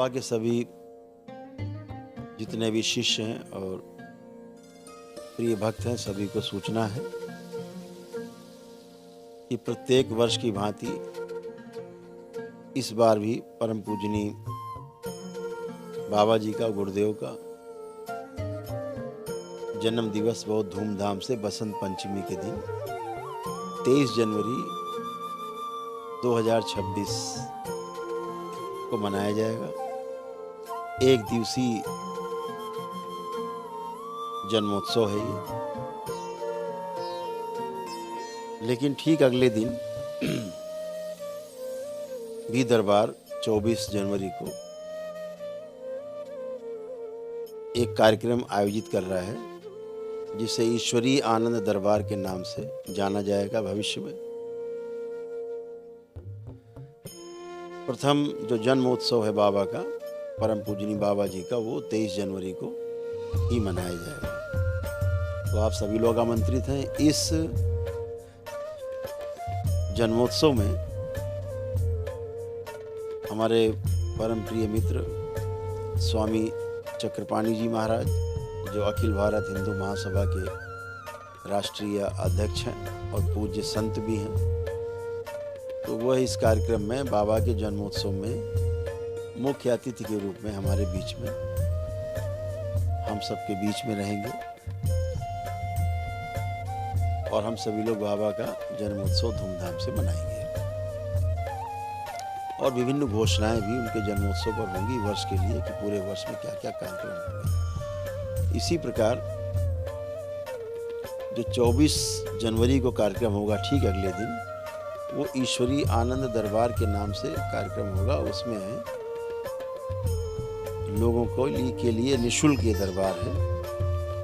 बाबा के सभी जितने भी शिष्य हैं और प्रिय भक्त हैं, सभी को सूचना है कि प्रत्येक वर्ष की भांति इस बार भी परम पूजनीय बाबा जी का, गुरुदेव का जन्म दिवस बहुत धूमधाम से बसंत पंचमी के दिन 23 जनवरी 2026 को मनाया जाएगा। एक दिवसीय जन्मोत्सव है ये। लेकिन ठीक अगले दिन भी दरबार 24 जनवरी को एक कार्यक्रम आयोजित कर रहा है, जिसे ईश्वरीय आनंद दरबार के नाम से जाना जाएगा भविष्य में। प्रथम जो जन्मोत्सव है बाबा का, परम पूजनीय बाबा जी का, वो 23 जनवरी को ही मनाया जाएगा। तो आप सभी लोग आमंत्रित हैं। इस जन्मोत्सव में हमारे परम प्रिय मित्र स्वामी चक्रपाणी जी महाराज, जो अखिल भारत हिंदू महासभा के राष्ट्रीय अध्यक्ष हैं और पूज्य संत भी हैं, तो वह इस कार्यक्रम में बाबा के जन्मोत्सव में मुख्य अतिथि के रूप में हमारे बीच में, हम सबके बीच में रहेंगे और हम सभी लोग बाबा का जन्मोत्सव धूमधाम से मनाएंगे। और विभिन्न घोषणाएं भी उनके जन्मोत्सव पर होंगी वर्ष के लिए, कि पूरे वर्ष में क्या क्या कार्यक्रम होंगे। इसी प्रकार जो 24 जनवरी को कार्यक्रम होगा, ठीक अगले दिन, वो ईश्वरीय आनंद दरबार के नाम से कार्यक्रम होगा। उसमें लोगों के लिए निःशुल्क ये दरबार है।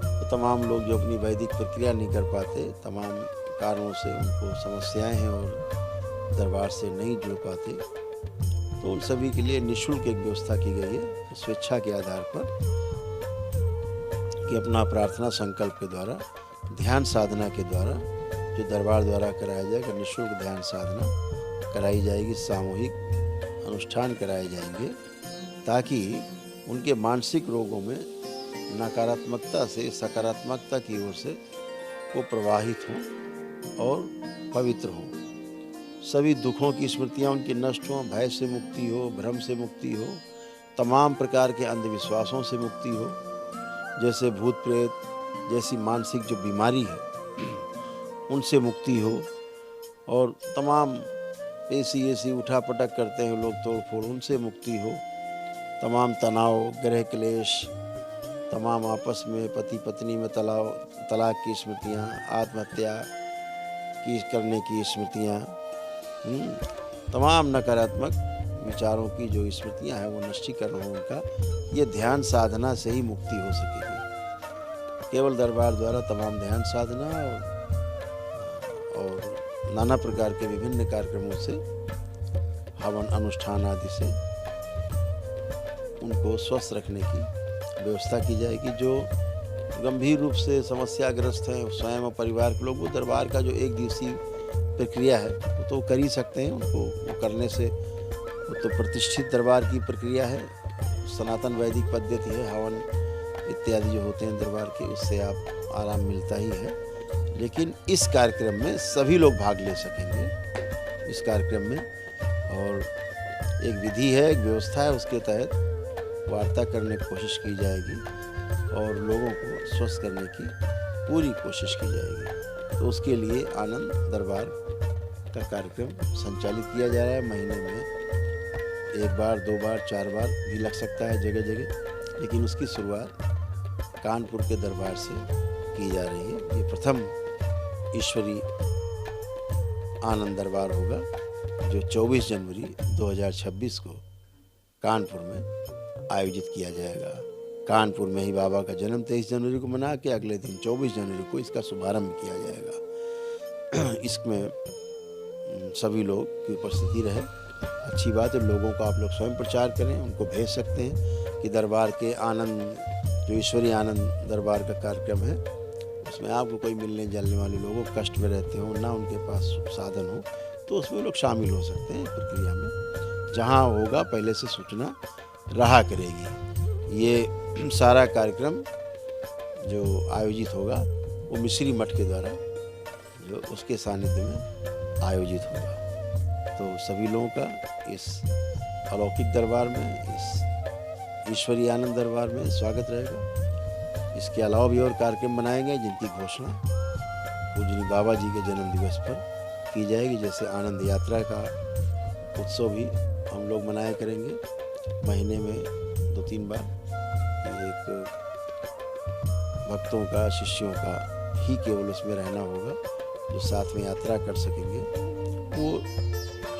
तो तमाम लोग जो अपनी वैदिक प्रक्रिया नहीं कर पाते, तमाम कारणों से उनको समस्याएं हैं और दरबार से नहीं जुड़ पाते, तो उन सभी के लिए निःशुल्क एक व्यवस्था की गई है, स्वेच्छा के आधार पर, कि अपना प्रार्थना संकल्प के द्वारा, ध्यान साधना के द्वारा, जो दरबार द्वारा कराया जाएगा, निःशुल्क ध्यान साधना कराई जाएगी, सामूहिक अनुष्ठान कराए जाएंगे, ताकि उनके मानसिक रोगों में नकारात्मकता से सकारात्मकता की ओर से वो प्रवाहित हों और पवित्र हों। सभी दुखों की स्मृतियाँ उनकी नष्ट हों, भय से मुक्ति हो, भ्रम से मुक्ति हो, तमाम प्रकार के अंधविश्वासों से मुक्ति हो, जैसे भूत प्रेत जैसी मानसिक जो बीमारी है उनसे मुक्ति हो, और तमाम ऐसी उठापटक करते हैं लोग तोड़ फोड़, उनसे मुक्ति हो, तमाम तनाव, ग्रह क्लेश, तमाम आपस में पति पत्नी में तलाक की स्मृतियाँ, आत्महत्या की करने की स्मृतियाँ, तमाम नकारात्मक विचारों की जो स्मृतियाँ हैं, वो नष्टीकरण हो उनका। ये ध्यान साधना से ही मुक्ति हो सकेगी। केवल दरबार द्वारा तमाम ध्यान साधना और नाना प्रकार के विभिन्न कार्यक्रमों से, हवन अनुष्ठान आदि से उनको स्वस्थ रखने की व्यवस्था की जाएगी। जो गंभीर रूप से समस्याग्रस्त हैं, स्वयं और परिवार के लोग, वो दरबार का जो एक दिवसीय प्रक्रिया है वो तो कर ही सकते हैं। उनको वो करने से, वो तो प्रतिष्ठित दरबार की प्रक्रिया है, सनातन वैदिक पद्धति है, हवन इत्यादि जो होते हैं दरबार के, उससे आप आराम मिलता ही है। लेकिन इस कार्यक्रम में सभी लोग भाग ले सकेंगे इस कार्यक्रम में, और एक विधि है, एक व्यवस्था है, उसके तहत वार्ता करने की कोशिश की जाएगी और लोगों को स्वस्थ करने की पूरी कोशिश की जाएगी। तो उसके लिए आनंद दरबार का कार्यक्रम संचालित किया जा रहा है। महीने में 1 बार, 2 बार, 4 बार भी लग सकता है जगह जगह, लेकिन उसकी शुरुआत कानपुर के दरबार से की जा रही है। ये प्रथम ईश्वरीय आनंद दरबार होगा, जो 24 जनवरी 2026 को कानपुर में आयोजित किया जाएगा। कानपुर में ही बाबा का जन्म 23 जनवरी को मना के अगले दिन 24 जनवरी को इसका शुभारंभ किया जाएगा। इसमें सभी लोग की उपस्थिति रहे, अच्छी बात है। लोगों को आप लोग स्वयं प्रचार करें, उनको भेज सकते हैं कि दरबार के आनंद, जो ईश्वरीय आनंद दरबार का कार्यक्रम है, उसमें आपको कोई मिलने जुलने वाले लोगों कष्ट में रहते हो, ना उनके पास साधन हो, तो उसमें लोग शामिल हो सकते हैं प्रक्रिया में। जहाँ होगा पहले से सूचना रहा करेगी। ये सारा कार्यक्रम जो आयोजित होगा वो मिश्री मठ के द्वारा जो उसके सानिध्य में आयोजित होगा। तो सभी लोगों का इस अलौकिक दरबार में, इस ईश्वरीय आनंद दरबार में स्वागत रहेगा। इसके अलावा भी और कार्यक्रम बनाए गए जिनकी घोषणा पूजनीय बाबा जी के जन्म दिवस पर की जाएगी। जैसे आनंद यात्रा का उत्सव भी हम लोग मनाया करेंगे महीने में 2-3 बार। एक भक्तों का, शिष्यों का ही केवल उसमें रहना होगा, जो साथ में यात्रा कर सकेंगे वो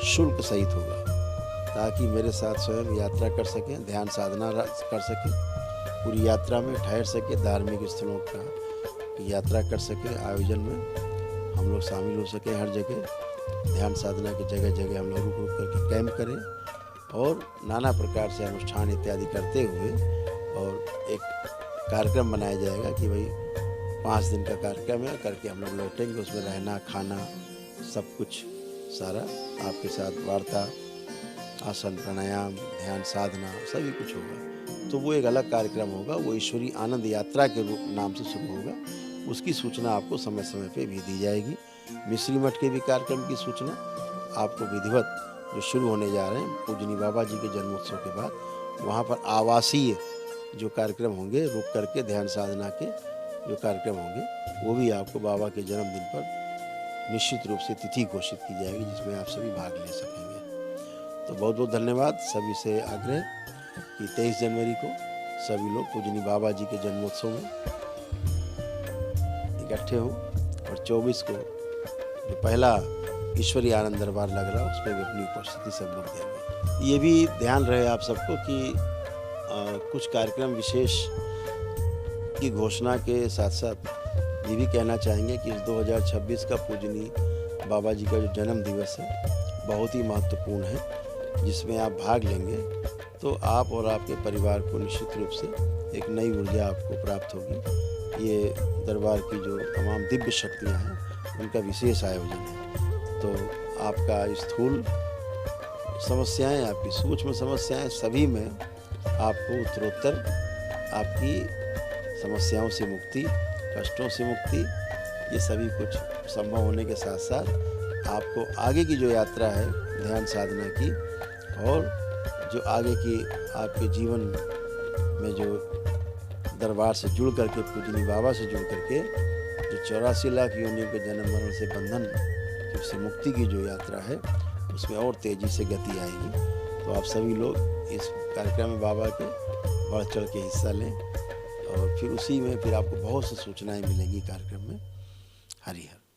शुल्क सहित होगा, ताकि मेरे साथ स्वयं यात्रा कर सकें, ध्यान साधना कर सकें, पूरी यात्रा में ठहर सके, धार्मिक स्थलों का यात्रा कर सकें। आयोजन में हम लोग शामिल हो सकें। हर जगह ध्यान साधना की जगह जगह हम लोग रुक रुक करके कैंप करें और नाना प्रकार से अनुष्ठान इत्यादि करते हुए और एक कार्यक्रम बनाया जाएगा कि भाई 5 दिन का कार्यक्रम है करके हम लोग लौटेंगे। उसमें रहना, खाना, सब कुछ सारा आपके साथ वार्ता, आसन, प्राणायाम, ध्यान साधना सभी कुछ होगा। तो वो एक अलग कार्यक्रम होगा, वो ईश्वरीय आनंद यात्रा के रूप नाम से शुरू होगा। उसकी सूचना आपको समय समय पे भी दी जाएगी। मिश्री मठ के भी कार्यक्रम की सूचना आपको विधिवत जो शुरू होने जा रहे हैं पूजनीय बाबा जी के जन्मोत्सव के बाद, वहाँ पर आवासीय जो कार्यक्रम होंगे, रुक करके ध्यान साधना के जो कार्यक्रम होंगे, वो भी आपको बाबा के जन्मदिन पर निश्चित रूप से तिथि घोषित की जाएगी, जिसमें आप सभी भाग ले सकेंगे। तो बहुत बहुत धन्यवाद। सभी से आग्रह कि 23 जनवरी को सभी लोग पूजनीय बाबा जी के जन्मोत्सव में इकट्ठे हों और 24 को जो पहला ईश्वरीय आनंद दरबार लग रहा है उस पर भी अपनी उपस्थिति सब लोग देंगे। ये भी ध्यान रहे आप सबको कि कुछ कार्यक्रम विशेष की घोषणा के साथ साथ ये भी कहना चाहेंगे कि इस 2026 का पूजनीय बाबा जी का जो जन्म दिवस है बहुत ही महत्वपूर्ण है, जिसमें आप भाग लेंगे तो आप और आपके परिवार को निश्चित रूप से एक नई ऊर्जा आपको प्राप्त होगी। ये दरबार की जो तमाम दिव्य शक्तियाँ हैं उनका विशेष आयोजन है। तो आपका स्थूल समस्याएं, आपकी सूक्ष्म समस्याएं, सभी में आपको उत्तरोत्तर आपकी समस्याओं से मुक्ति, कष्टों से मुक्ति, ये सभी कुछ संभव होने के साथ साथ आपको आगे की जो यात्रा है ध्यान साधना की और जो आगे की आपके जीवन में जो दरबार से जुड़ करके, पूजनीय बाबा से जुड़ करके जो 84 लाख योनियों के जन्म मरण से बंधन से मुक्ति की जो यात्रा है उसमें और तेज़ी से गति आएगी। तो आप सभी लोग इस कार्यक्रम में बाबा के बढ़ चढ़ के हिस्सा लें और फिर उसी में फिर आपको बहुत सी सूचनाएं मिलेंगी कार्यक्रम में। हरि हर।